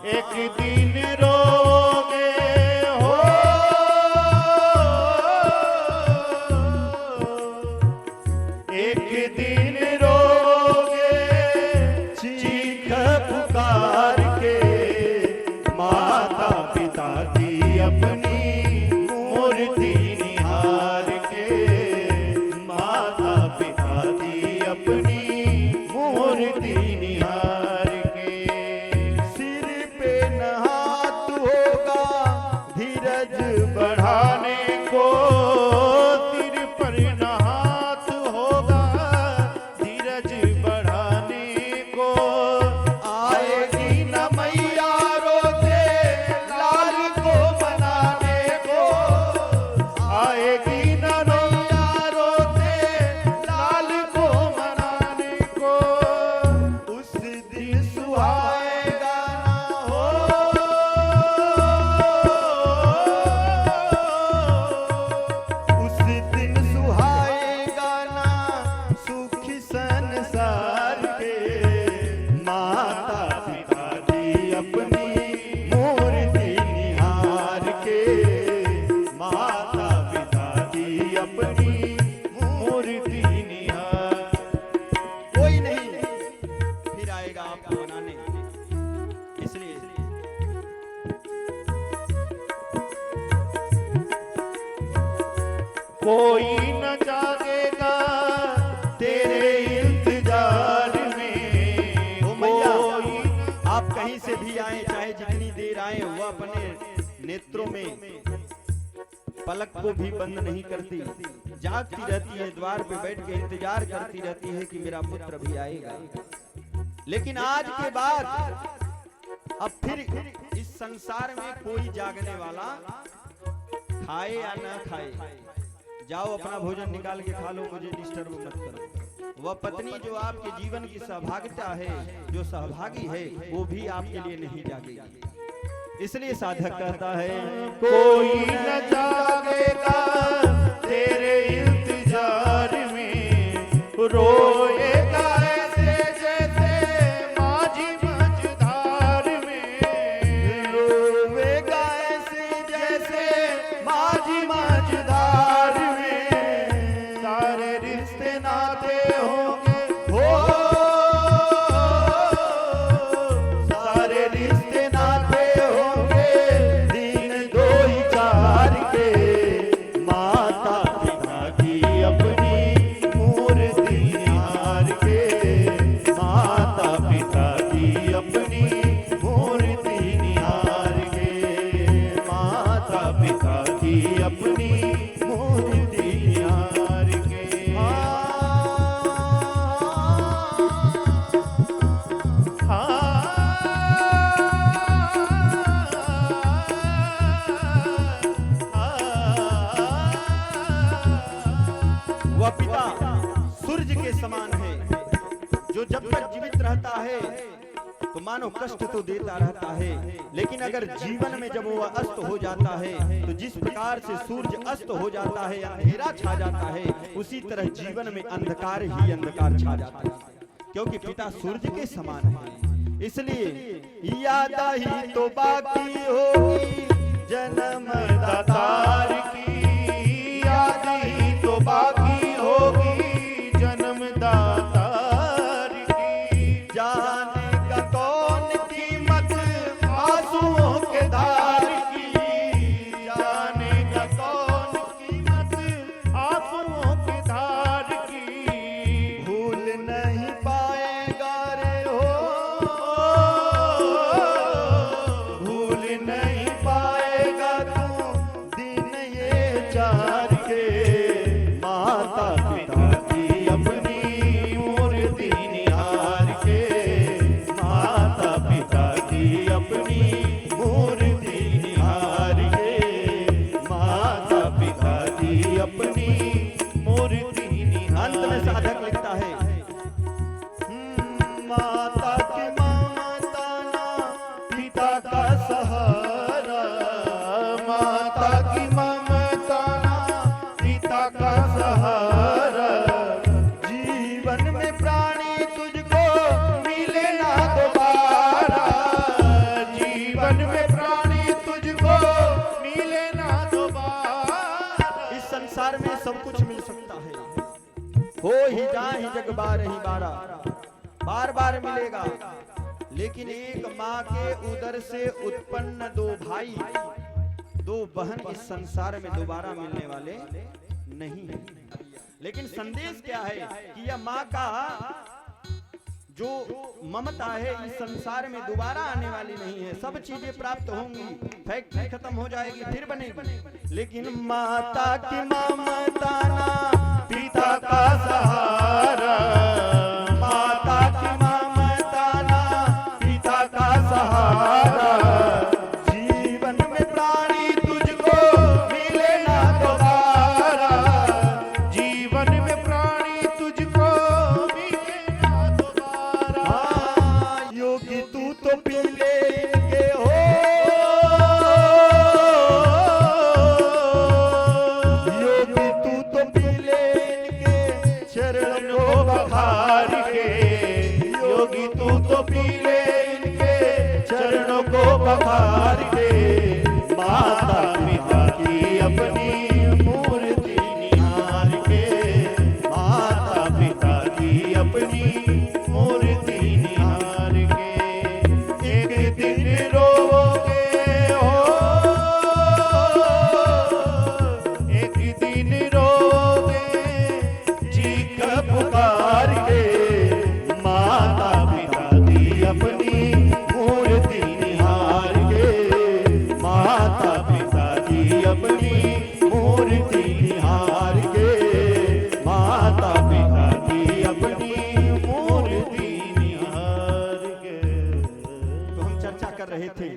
एक दिन रोगे हो, एक दिन रोगे चीख पुकार के, माता पिता की अपनी मूर्ति निहार के, माता पिता की अपनी मूर्ति निहार के। सिर पे न हाथ होगा धीरज बढ़ाने को, सिर पर न हाथ होगा धीरज बढ़ाने को, आएगी न मैया रोते लाल को मनाने को, आएगी न मैया रोते लाल को मनाने को, उस दिन सुहाएगा ना हो, उस दिन सुहाएगा ना सुखी संसार के, माता पिता की अपनी मूर्ति निहार के, माता पिता की अपनी मूर्ति निहार। कोई नहीं फिर आएगा आपको बनाने, इसलिए कोई न जागेगा तेरे इंतजार में, ओ मैया, कोई आप कहीं से भी आए, चाहे जितनी देर आए, वह अपने नेत्रों में पलक को भी बंद नहीं करती, जागती रहती है, द्वार पे बैठ के इंतजार करती रहती है कि मेरा पुत्र भी आएगा। लेकिन आज के बाद अब फिर इस संसार में कोई जागने वाला खाए या ना खाए, जाओ अपना भोजन निकाल के खा लो, मुझे डिस्टर्ब मत करो। वह पत्नी जो आपके जीवन की सहभागिता है, जो सहभागी है, वो भी आपके लिए नहीं जागेगी। इसलिए साधक कहता है कोई न जागेगा तेरे इंतजार में, रोएगा ऐसे जैसे माझी मझधार में, रोएगा ऐसे जैसे माझी मझधार में, सारे रिश्ते नाते होंगे हो, सारे रिश्ते नाते होंगे दिन दो ही चार के, माता पिता की अपनी मूर्ति निहार के, माता पिता की अपनी मूर्ति निहार के, माता पिता की अपनी मूर्ति निहार के। वह पिता सूर्य के समान है, जो जब तक जीवित रहता है तो मानो कष्ट तो देता रहता है, लेकिन अगर जीवन में जब वह अस्त हो जाता है, तो जिस प्रकार से सूर्य अस्त हो जाता है, अंधेरा छा जाता है, उसी तरह जीवन में अंधकार ही अंधकार छा जाता है, क्योंकि पिता सूर्य के समान है। इसलिए याद ही तो बाकी होगी जन्म दातार की, याद ही तो बाकी होगी जन्म दातार की, जानेगा कौन कीमत आंसुओं के धार की, जानेगा कौन कीमत आंसुओं के धार की, भूल नहीं पाएगा रे हो, भूल नहीं पाएगा तू दिन ये चार के, माता पिता की अपनी मूर्ति निहार के, माता पिता की अपनी मूर्ति निहार के, माता पिता की अपनी मूर्ति निहार। अंत में साधक लिखता है माता की ममता ना पिता का सहारा, माता की ममता ना पिता का सहारा, जीवन में प्राणी तुझको मिले ना दोबारा, जीवन में प्राणी तुझको मिले ना दोबारा। इस संसार में सब कुछ मिल सकता है, हो ही जाहि जग बार ही बारा, बार बार मिलेगा, लेकिन एक माँ के उदर से उत्पन्न दो भाई दो बहन इस संसार में दोबारा मिलने वाले नहीं है। लेकिन संदेश क्या है कि यह माँ का जो ममता है इस संसार में दोबारा आने वाली नहीं है। सब चीजें प्राप्त होंगी, फैक्ट्री खत्म हो जाएगी फिर बनेगी, लेकिन माता की ममता ना पिता का सहारा, माता की ममता ना पिता का सहारा। जीवन में प्राणी तुझको मिले ना दोबारा, जीवन में प्राणी तुझको मिले ना दोबारा। हाँ, योगी तू तो पी लेंगे हो, योगी तू तो पी लेंगे चरण को बखार के, योगी तू तो पी ले इनके चरणों को बखार के। माता पिता की अपनी मूर्ति निहार के, माता पिता की अपनी मूर्ति निहार के। एक दिन रोओगे हो, एक दिन रोओगे चीख पुकार के। माता पिता की अपनी मूर्ति निहार के, माता पिता की अपनी मूर्ति निहार के, माता पिता की अपनी मूर्ति निहार के। तो हम चर्चा कर रहे थे